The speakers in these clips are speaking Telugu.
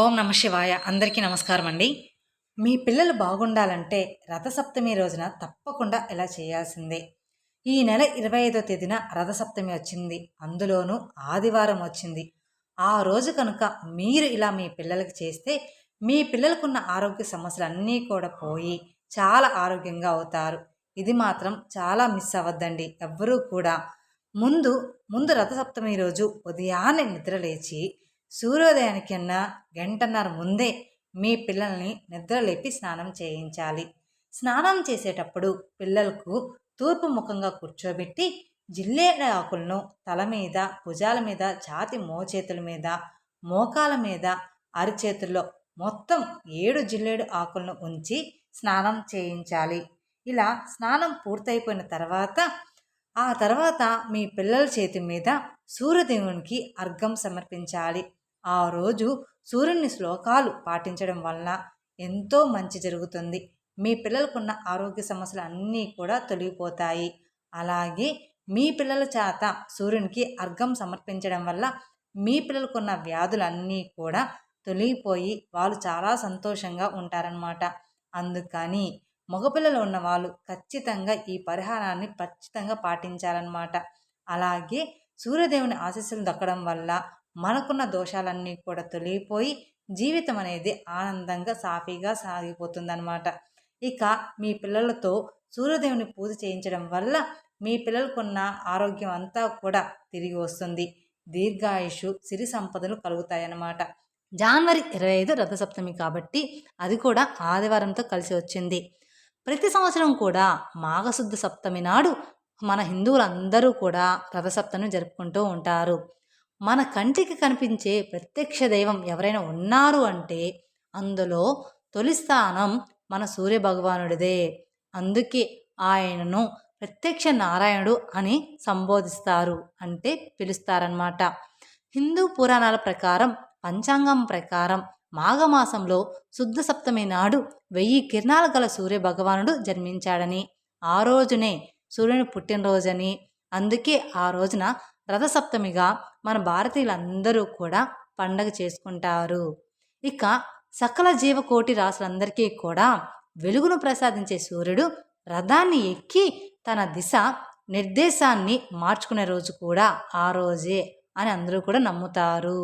ఓం నమ శివాయ. అందరికీ నమస్కారం అండి. మీ పిల్లలు బాగుండాలంటే రథసప్తమి రోజున తప్పకుండా ఇలా చేయాల్సిందే. ఈ నెల 25వ తేదీన రథసప్తమి వచ్చింది. అందులోనూ ఆదివారం వచ్చింది. ఆ రోజు కనుక మీరు ఇలా మీ పిల్లలకి చేస్తే మీ పిల్లలకున్న ఆరోగ్య సమస్యలన్నీ కూడా పోయి చాలా ఆరోగ్యంగా అవుతారు. ఇది మాత్రం చాలా మిస్ అవ్వద్దండి ఎవ్వరూ కూడా. ముందు ముందు రథసప్తమి రోజు ఉదయాన్నే నిద్రలేచి సూర్యోదయానికన్నా గంటన్నర ముందే మీ పిల్లల్ని నిద్రలేపి స్నానం చేయించాలి. స్నానం చేసేటప్పుడు పిల్లలకు తూర్పు ముఖంగా కూర్చోబెట్టి జిల్లేడు ఆకులను తల మీద, భుజాల మీద, ఛాతి మోచేతుల మీద, మోకాల మీద, అరిచేతుల్లో మొత్తం 7 జిల్లేడు ఆకులను ఉంచి స్నానం చేయించాలి. ఇలా స్నానం పూర్తయిపోయిన తర్వాత మీ పిల్లల చేతి మీద సూర్యదేవునికి అర్ఘ్యం సమర్పించాలి. ఆ రోజు సూర్యుని శ్లోకాలు పాటించడం వలన ఎంతో మంచి జరుగుతుంది. మీ పిల్లలకున్న ఆరోగ్య సమస్యలు అన్నీ కూడా తొలగిపోతాయి. అలాగే మీ పిల్లల చేత సూర్యునికి అర్ఘ్యం సమర్పించడం వల్ల మీ పిల్లలకున్న వ్యాధులన్నీ కూడా తొలగిపోయి వాళ్ళు చాలా సంతోషంగా ఉంటారనమాట. అందుకని మగపిల్లలు ఉన్న వాళ్ళు ఖచ్చితంగా ఈ పరిహారాన్ని ఖచ్చితంగా పాటించాలన్నమాట. అలాగే సూర్యదేవుని ఆశీస్సులు దక్కడం వల్ల మనకున్న దోషాలన్నీ కూడా తొలగిపోయి జీవితం అనేది ఆనందంగా సాఫీగా సాగిపోతుందన్నమాట. ఇక మీ పిల్లలతో సూర్యదేవుని పూజ చేయించడం వల్ల మీ పిల్లలకున్న ఆరోగ్యం అంతా కూడా తిరిగి వస్తుంది. దీర్ఘాయుషు, సిరి సంపదలు కలుగుతాయన్నమాట. జనవరి 25 రథసప్తమి కాబట్టి అది కూడా ఆదివారంతో కలిసి వచ్చింది. ప్రతి సంవత్సరం కూడా మాఘశుద్ధ సప్తమి నాడు మన హిందువులందరూ కూడా రథసప్తమిని జరుపుకుంటూ ఉంటారు. మన కంటికి కనిపించే ప్రత్యక్ష దైవం ఎవరైనా ఉన్నారు అంటే అందులో తొలి స్థానం మన సూర్య భగవానుడిదే. అందుకే ఆయనను ప్రత్యక్ష నారాయణుడు అని సంబోధిస్తారు, అంటే పిలుస్తారన్నమాట. హిందూ పురాణాల ప్రకారం, పంచాంగం ప్రకారం మాఘమాసంలో శుద్ధ సప్తమి నాడు 1000 కిరణాలు గల సూర్య భగవానుడు జన్మించాడని, ఆ రోజునే సూర్యుని పుట్టినరోజని, అందుకే ఆ రోజున రథసప్తమిగా మన భారతీయులందరూ కూడా పండగ చేసుకుంటారు. ఇక సకల జీవకోటి రాసులందరికీ కూడా వెలుగును ప్రసాదించే సూర్యుడు రథాన్ని ఎక్కి తన దిశ నిర్దేశాన్ని మార్చుకునే రోజు కూడా ఆ రోజే అని అందరూ కూడా నమ్ముతారు.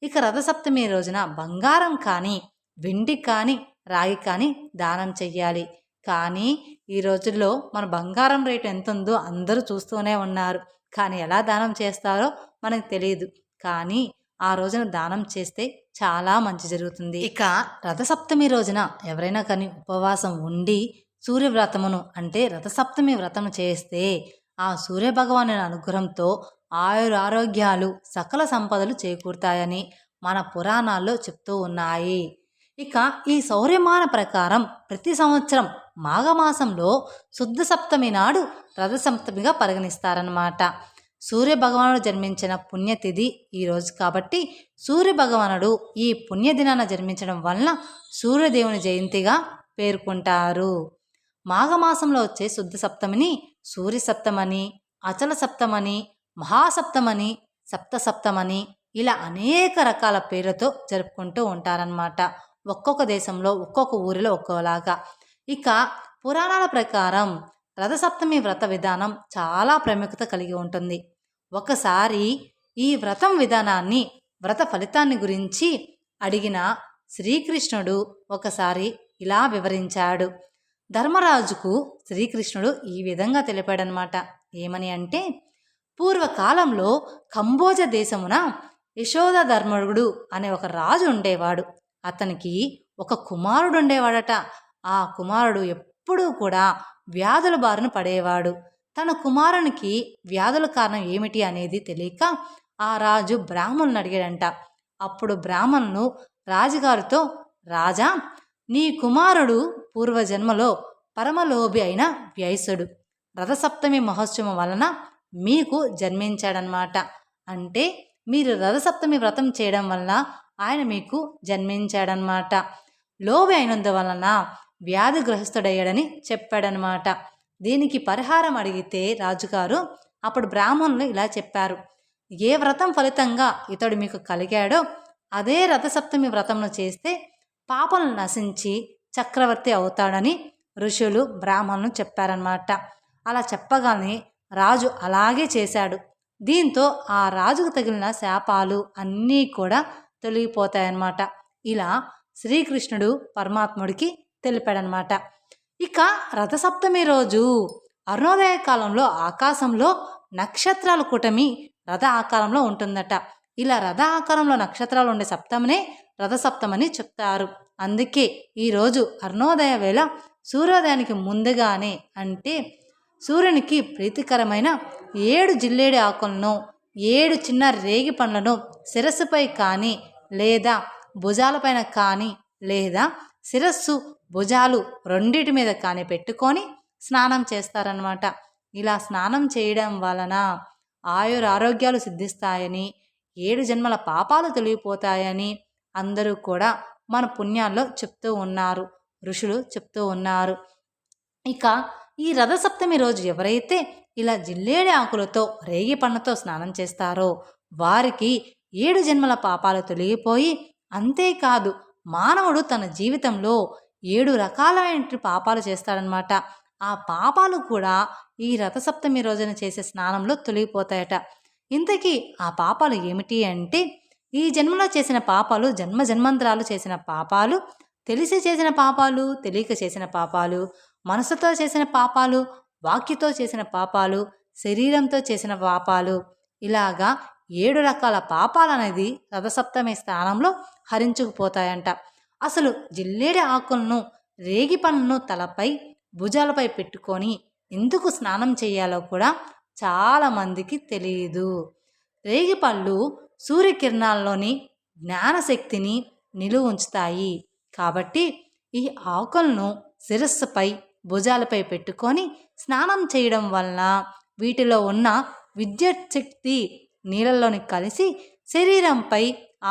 ఇక రథసప్తమి రోజున బంగారం కానీ, వెండి కానీ, రాగి కానీ దానం చెయ్యాలి. కానీ ఈ రోజుల్లో మన బంగారం రేటు ఎంత ఉందో అందరూ చూస్తూనే ఉన్నారు. కానీ ఎలా దానం చేస్తారో మనకు తెలియదు. కానీ ఆ రోజున దానం చేస్తే చాలా మంచి జరుగుతుంది. ఇక రథసప్తమి రోజున ఎవరైనా కానీ ఉపవాసం ఉండి సూర్యవ్రతమును అంటే రథసప్తమి వ్రతం చేస్తే ఆ సూర్యభగవాను అనుగ్రహంతో ఆరోగ్యాలు, సకల సంపదలు చేకూరుతాయని మన పురాణాల్లో చెప్తూ ఉన్నాయి. ఇక ఈ సౌర్యమాన ప్రకారం ప్రతి సంవత్సరం మాఘమాసంలో శుద్ధ సప్తమి నాడు రథసప్తమిగా పరిగణిస్తారన్నమాట. సూర్యభగవానుడు జన్మించిన పుణ్యతిథి ఈరోజు కాబట్టి సూర్యభగవానుడు ఈ పుణ్యదినాన జన్మించడం వలన సూర్యదేవుని జయంతిగా పేర్కొంటారు. మాఘమాసంలో వచ్చే శుద్ధ సప్తమిని సూర్య సప్తమని, అచల సప్తమని, మహాసప్తమని, సప్తసప్తమని ఇలా అనేక రకాల పేర్లతో జరుపుకుంటూ ఉంటారన్నమాట. ఒక్కొక్క దేశంలో ఒక్కొక్క ఊరిలో ఒక్కోలాగా. ఇక పురాణాల ప్రకారం రథసప్తమి వ్రత విధానం చాలా ప్రాముఖ్యత కలిగి ఉంటుంది. ఒకసారి ఈ వ్రతం విధానాన్ని, వ్రత ఫలితాన్ని గురించి అడిగిన శ్రీకృష్ణుడు ఒకసారి ఇలా వివరించాడు. ధర్మరాజుకు శ్రీకృష్ణుడు ఈ విధంగా తెలిపాడనమాట. ఏమని అంటే, పూర్వకాలంలో కంబోజ దేశమున యశోధర్మరుడు అనే ఒక రాజు ఉండేవాడు. అతనికి ఒక కుమారుడు ఉండేవాడట. ఆ కుమారుడు ఎప్పుడూ కూడా వ్యాధుల బారిన పడేవాడు. తన కుమారునికి వ్యాధుల కారణం ఏమిటి అనేది తెలియక ఆ రాజు బ్రాహ్మణుని అడిగాడంట. అప్పుడు బ్రాహ్మణులు రాజుగారితో, రాజా, నీ కుమారుడు పూర్వజన్మలో పరమలోభి అయిన వ్యయసుడు రథసప్తమి మహోత్సవం వలన మీకు జన్మించాడనమాట. అంటే మీరు రథసప్తమి వ్రతం చేయడం వలన ఆయన మీకు జన్మించాడనమాట. లోభి అయినందువలన వ్యాధిగ్రస్తుడయ్యాడని చెప్పాడనమాట. దీనికి పరిహారం అడిగితే రాజుగారు అప్పుడు బ్రాహ్మణులు ఇలా చెప్పారు, ఏ వ్రతం ఫలితంగా ఇతడు మీకు కలిగాడో అదే రథసప్తమి వ్రతంను చేస్తే పాపలను నశించి చక్రవర్తి అవుతాడని ఋషులు బ్రాహ్మణులు చెప్పారన్నమాట. అలా చెప్పగానే రాజు అలాగే చేశాడు. దీంతో ఆ రాజుకు తగిలిన శాపాలు అన్నీ కూడా తొలగిపోతాయన్నమాట. ఇలా శ్రీకృష్ణుడు పరమాత్ముడికి తెలిపాడనమాట. ఇక రథసప్తమి రోజు అరుణోదయ కాలంలో ఆకాశంలో నక్షత్రాల కూటమి రథ ఆకారంలో ఉంటుందట. ఇలా రథ ఆకారంలో నక్షత్రాలు ఉండే సప్తమనే రథసప్తమని చెప్తారు. అందుకే ఈరోజు అరుణోదయ వేళ సూర్యోదయానికి ముందుగానే, అంటే సూర్యునికి ప్రీతికరమైన 7 జిల్లేడి ఆకులను 7 చిన్న రేగి పండ్లను శిరస్సుపై కానీ లేదా భుజాలపైన కానీ లేదా శిరస్సు భుజాలు రెండిటి మీద కానీ పెట్టుకొని స్నానం చేస్తారనమాట. ఇలా స్నానం చేయడం వలన ఆరోగ్యాలు సిద్ధిస్తాయని, 7 జన్మల పాపాలు తొలగిపోతాయని అందరూ కూడా మన పుణ్యాల్లో చెప్తూ ఉన్నారు, ఋషులు చెప్తూ ఉన్నారు. ఇక ఈ రథసప్తమి రోజు ఎవరైతే ఇలా జిల్లేడి ఆకులతో రేగి పండ్లతో స్నానం చేస్తారో వారికి 7 జన్మల పాపాలు తొలగిపోయి, అంతేకాదు మానవుడు తన జీవితంలో 7 రకాలైన పాపాలు చేస్తాడనమాట. ఆ పాపాలు కూడా ఈ రథసప్తమి రోజున చేసే స్నానంలో తొలగిపోతాయట. ఇంతకీ ఆ పాపాలు ఏమిటి అంటే, ఈ జన్మలో చేసిన పాపాలు జన్మ జన్మంతరాలు చేసిన పాపాలు, తెలిసి చేసిన పాపాలు, తెలియక చేసిన పాపాలు, మనసుతో చేసిన పాపాలు, వాక్యతో చేసిన పాపాలు, శరీరంతో చేసిన పాపాలు, ఇలాగా 7 రకాల పాపాలు అనేది రథసప్తమి స్థానంలో హరించుకుపోతాయంట. అసలు జిల్లేడి ఆకులను రేగి పండ్లను తలపై భుజాలపై పెట్టుకొని ఎందుకు స్నానం చేయాలో కూడా చాలామందికి తెలియదు. రేగిపళ్ళు సూర్యకిరణాల్లోని జ్ఞానశక్తిని నిలువ ఉంచుతాయి. కాబట్టి ఈ ఆకులను శిరస్సుపై భుజాలపై పెట్టుకొని స్నానం చేయడం వలన వీటిలో ఉన్న విద్యుత్ శక్తి నీళ్ళలోని కలిసి శరీరంపై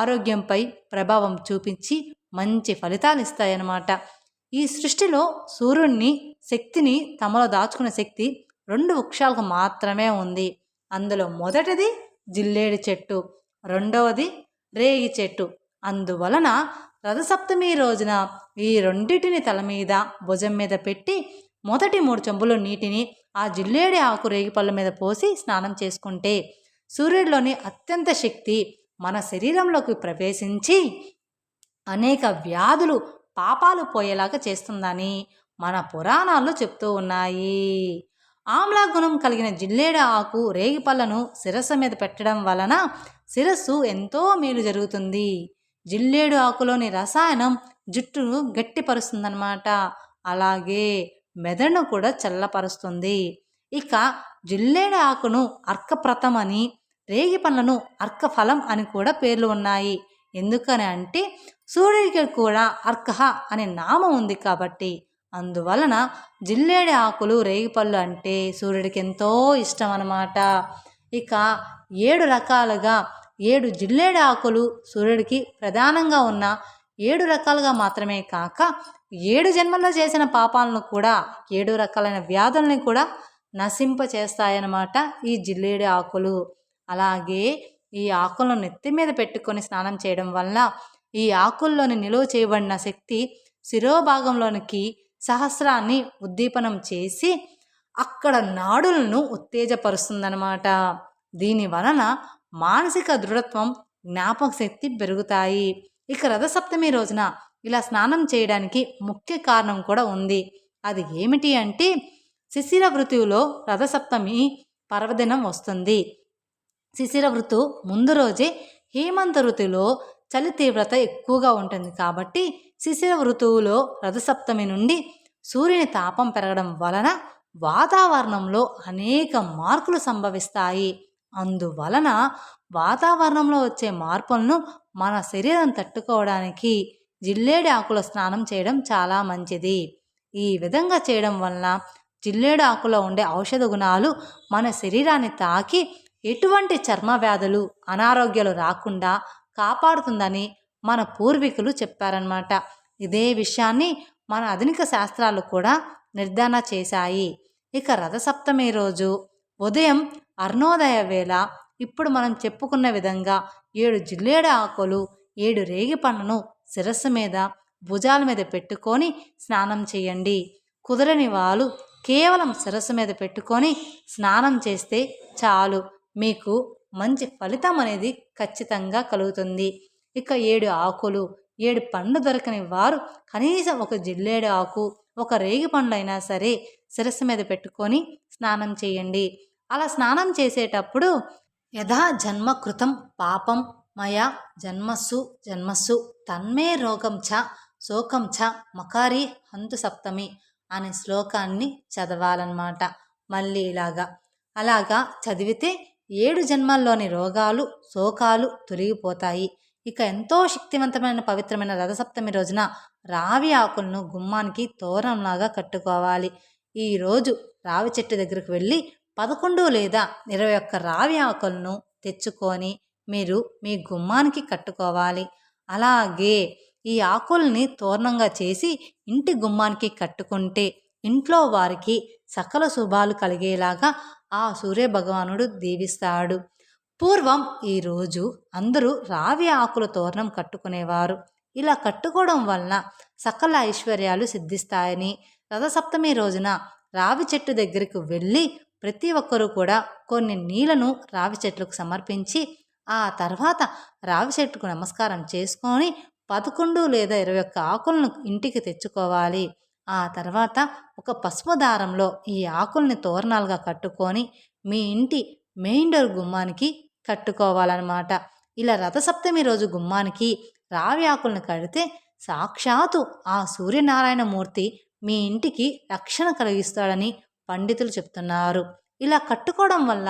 ఆరోగ్యంపై ప్రభావం చూపించి మంచి ఫలితాలు ఇస్తాయన్నమాట. ఈ సృష్టిలో సూర్యుడిని శక్తిని తమలో దాచుకునే శక్తి 2 వృక్షాలకు మాత్రమే ఉంది. అందులో మొదటిది జిల్లేడి చెట్టు, రెండవది రేగి చెట్టు. అందువలన రథసప్తమి రోజున ఈ రెండిటిని తల మీద భుజం మీద పెట్టి మొదటి 3 చెంబులు నీటిని ఆ జిల్లేడి ఆకు రేగిపళ్ళ మీద పోసి స్నానం చేసుకుంటే సూర్యుడిలోని అత్యంత శక్తి మన శరీరంలోకి ప్రవేశించి అనేక వ్యాధులు పాపాలు పోయేలాగా చేస్తుందని మన పురాణాల్లో చెప్తూ ఉన్నాయి. ఆమ్లా గుణం కలిగిన జిల్లేడు ఆకు రేగిపళ్ళను శిరస్సు మీద పెట్టడం వలన శిరస్సు ఎంతో మేలు జరుగుతుంది. జిల్లేడు ఆకులోని రసాయనం జుట్టును గట్టిపరుస్తుందన్నమాట. అలాగే మెదడును కూడా చల్లపరుస్తుంది. ఇక జిల్లేడు ఆకును అర్కప్రతం అని, రేగి పండ్లను అర్కఫలం అని కూడా పేర్లు ఉన్నాయి. ఎందుకని అంటే సూర్యుడికి కూడా అర్కహ అనే నామం ఉంది కాబట్టి. అందువలన జిల్లేడి ఆకులు రేగిపళ్ళు అంటే సూర్యుడికి ఎంతో ఇష్టం అన్నమాట. ఇక 7 రకాలుగా 7 జిల్లేడి ఆకులు సూర్యుడికి ప్రధానంగా ఉన్న 7 రకాలుగా మాత్రమే కాక 7 జన్మల్లో చేసిన పాపాలను కూడా 7 రకాలైన వ్యాధుల్ని కూడా నశింపచేస్తాయన్నమాట ఈ జిల్లేడి ఆకులు. అలాగే ఈ ఆకులను నెత్తి మీద పెట్టుకొని స్నానం చేయడం వల్ల ఈ ఆకుల్లోని నిలువ చేయబడిన శక్తి శిరోభాగంలోనికి సహస్రాన్ని ఉద్దీపనం చేసి అక్కడ నాడులను ఉత్తేజపరుస్తుందన్నమాట. దీని వలన మానసిక దృఢత్వం, జ్ఞాపక శక్తి పెరుగుతాయి. ఇక రథసప్తమి రోజున ఇలా స్నానం చేయడానికి ముఖ్య కారణం కూడా ఉంది. అది ఏమిటి అంటే శిశిర ఋతువులో రథసప్తమి పర్వదినం వస్తుంది. శిశిర ఋతువు ముందు రోజే హేమంత ఋతువులో చలి తీవ్రత ఎక్కువగా ఉంటుంది కాబట్టి శిశిర ఋతువులో రథసప్తమి నుండి సూర్యుని తాపం పెరగడం వలన వాతావరణంలో అనేక మార్పులు సంభవిస్తాయి. అందువలన వాతావరణంలో వచ్చే మార్పులను మన శరీరం తట్టుకోవడానికి జిల్లేడు ఆకుల స్నానం చేయడం చాలా మంచిది. ఈ విధంగా చేయడం వలన జిల్లేడు ఆకులో ఉండే ఔషధ గుణాలు మన శరీరాన్ని తాకి ఎటువంటి చర్మ వ్యాధులు, అనారోగ్యాలు రాకుండా కాపాడుతుందని మన పూర్వీకులు చెప్పారన్నమాట. ఇదే విషయాన్ని మన ఆధునిక శాస్త్రాలు కూడా నిర్ధారణ చేశాయి. ఇక రథసప్తమి రోజు ఉదయం అరుణోదయ వేళ ఇప్పుడు మనం చెప్పుకున్న విధంగా 7 జిల్లేడు ఆకులు 7 రేగిపండ్లను శిరస్సు మీద భుజాల మీద పెట్టుకొని స్నానం చేయండి. కుదరని వాళ్ళు కేవలం శిరస్సు మీద పెట్టుకొని స్నానం చేస్తే చాలు, మీకు మంచి ఫలితం అనేది ఖచ్చితంగా కలుగుతుంది. ఇక 7 ఆకులు, 7 పండ్లు దొరకని వారు కనీసం ఒక జిల్లేడు ఆకు, ఒక రేగి పండు అయినా సరే శిరస్సు మీద పెట్టుకొని స్నానం చేయండి. అలా స్నానం చేసేటప్పుడు యథా జన్మ కృతం పాపం మయా జన్మస్సు జన్మస్సు తన్మే రోగం చ శోకం చ మకారి హంతు సప్తమి అనే శ్లోకాన్ని చదవాలన్నమాట. మళ్ళీ అలాగా చదివితే 7 జన్మల్లోని రోగాలు శోకాలు తొలగిపోతాయి. ఇక ఎంతో శక్తివంతమైన పవిత్రమైన రథసప్తమి రోజున రావి ఆకులను గుమ్మానికి తోరణంలాగా కట్టుకోవాలి. ఈరోజు రావి చెట్టు దగ్గరకు వెళ్ళి 11 లేదా 21 రావి ఆకులను తెచ్చుకొని మీరు మీ గుమ్మానికి కట్టుకోవాలి. అలాగే ఈ ఆకుల్ని తోరణంగా చేసి ఇంటి గుమ్మానికి కట్టుకుంటే ఇంట్లో వారికి సకల శుభాలు కలిగేలాగా ఆ సూర్య భగవానుడు దీవిస్తాడు. పూర్వం ఈరోజు అందరూ రావి ఆకుల తోరణం కట్టుకునేవారు. ఇలా కట్టుకోవడం వలన సకల ఐశ్వర్యాలు సిద్ధిస్తాయని, రథసప్తమి రోజున రావి చెట్టు దగ్గరికి వెళ్ళి ప్రతి ఒక్కరూ కూడా కొన్ని నీళ్లను రావి చెట్లకు సమర్పించి ఆ తర్వాత రావి చెట్టుకు నమస్కారం చేసుకొని 11 లేదా 21 ఆకులను ఇంటికి తెచ్చుకోవాలి. ఆ తర్వాత ఒక పసుపు దారంలో ఈ ఆకుల్ని తోరణాలుగా కట్టుకొని మీ ఇంటి మెయిన్ డోర్ గుమ్మానికి కట్టుకోవాలన్నమాట. ఇలా రథసప్తమి రోజు గుమ్మానికి రావి ఆకులను కడితే సాక్షాత్తు ఆ సూర్యనారాయణమూర్తి మీ ఇంటికి రక్షణ కలిగిస్తాడని పండితులు చెప్తున్నారు. ఇలా కట్టుకోవడం వల్ల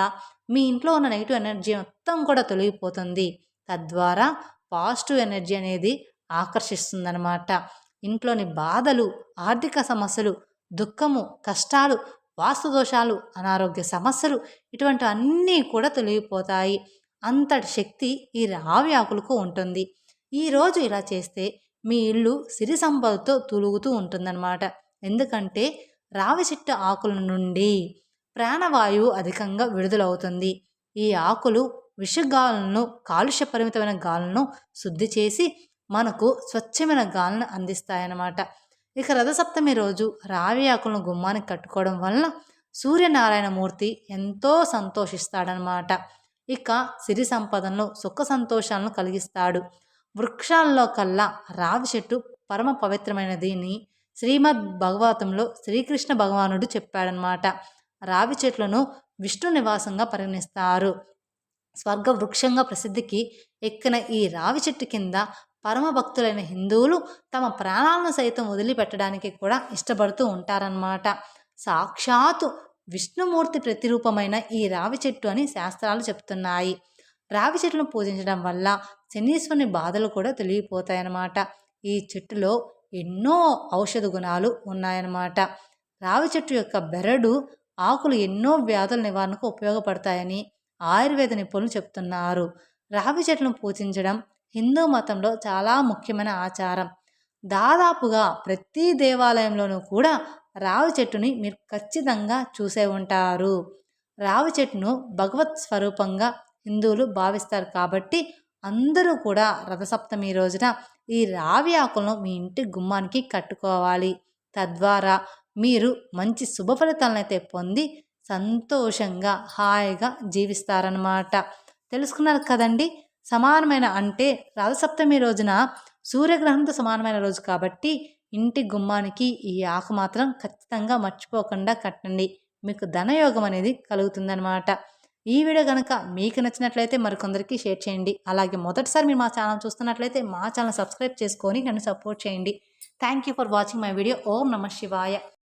మీ ఇంట్లో ఉన్న నెగిటివ్ ఎనర్జీ మొత్తం కూడా తొలగిపోతుంది. తద్వారా పాజిటివ్ ఎనర్జీ అనేది ఆకర్షిస్తుందన్నమాట. ఇంట్లోని బాధలు, ఆర్థిక సమస్యలు, దుఃఖము, కష్టాలు, వాస్తు దోషాలు, అనారోగ్య సమస్యలు ఇటువంటి అన్నీ కూడా తొలగిపోతాయి. అంతటి శక్తి ఈ రావి ఆకులకు ఉంటుంది. ఈరోజు ఇలా చేస్తే మీ ఇల్లు సిరి సంపదతో తొలుగుతూ ఉంటుందన్నమాట. ఎందుకంటే రావి చెట్టు ఆకుల నుండి ప్రాణవాయువు అధికంగా విడుదలవుతుంది. ఈ ఆకులు విషగాలను, కాలుష్య పరిమితమైన గాలులను శుద్ధి చేసి మనకు స్వచ్ఛమైన గాలను అందిస్తాయన్నమాట. ఇక రథసప్తమి రోజు రావి ఆకులను గుమ్మానికి కట్టుకోవడం వలన సూర్యనారాయణమూర్తి ఎంతో సంతోషిస్తాడనమాట. ఇక సిరి సంపదలను, సుఖ సంతోషాలను కలిగిస్తాడు. వృక్షాల్లో కల్లా రావి చెట్టు పరమ పవిత్రమైనది అని శ్రీమద్ భగవతంలో శ్రీకృష్ణ భగవానుడు చెప్పాడనమాట. రావి చెట్లను విష్ణు నివాసంగా పరిగణిస్తారు. స్వర్గ వృక్షంగా ప్రసిద్ధికి ఎక్కిన ఈ రావి చెట్టు కింద పరమ భక్తులైన హిందువులు తమ ప్రాణాలను సైతం వదిలిపెట్టడానికి కూడా ఇష్టపడుతూ ఉంటారన్నమాట. సాక్షాత్తు విష్ణుమూర్తి ప్రతిరూపమైన ఈ రావి చెట్టు అని శాస్త్రాలు చెప్తున్నాయి. రావి చెట్టును పూజించడం వల్ల శనీశ్వరుని బాధలు కూడా తొలగిపోతాయన్నమాట. ఈ చెట్టులో ఎన్నో ఔషధ గుణాలు ఉన్నాయన్నమాట. రావి చెట్టు యొక్క బెరడు ఆకులు ఎన్నో వ్యాధుల నివారణకు ఉపయోగపడతాయని ఆయుర్వేద నిపుణులు చెప్తున్నారు. రావి చెట్టును పూజించడం హిందూ మతంలో చాలా ముఖ్యమైన ఆచారం. దాదాపుగా ప్రతి దేవాలయంలోనూ కూడా రావి చెట్టుని మీరు ఖచ్చితంగా చూసే ఉంటారు. రావి చెట్టును భగవత్ స్వరూపంగా హిందువులు భావిస్తారు. కాబట్టి అందరూ కూడా రథసప్తమి రోజున ఈ రావి ఆకులను మీ ఇంటి గుమ్మానికి కట్టుకోవాలి. తద్వారా మీరు మంచి శుభ ఫలితాలనైతే పొంది సంతోషంగా హాయిగా జీవిస్తారన్నమాట. తెలుసుకున్నారు కదండి. సమానమైన అంటే రథసప్తమి రోజున సూర్యగ్రహణంతో సమానమైన రోజు కాబట్టి ఇంటి గుమ్మానికి ఈ ఆకు మాత్రం ఖచ్చితంగా మర్చిపోకుండా కట్టండి. మీకు ధనయోగం అనేది కలుగుతుందన్నమాట. ఈ వీడియో కనుక మీకు నచ్చినట్లయితే మరికొందరికి షేర్ చేయండి. అలాగే మొదటిసారి మీరు మా ఛానల్ చూస్తున్నట్లయితే మా ఛానల్ సబ్స్క్రైబ్ చేసుకొని నన్ను సపోర్ట్ చేయండి. Thank you for watching my video. ఓం నమః శివాయ.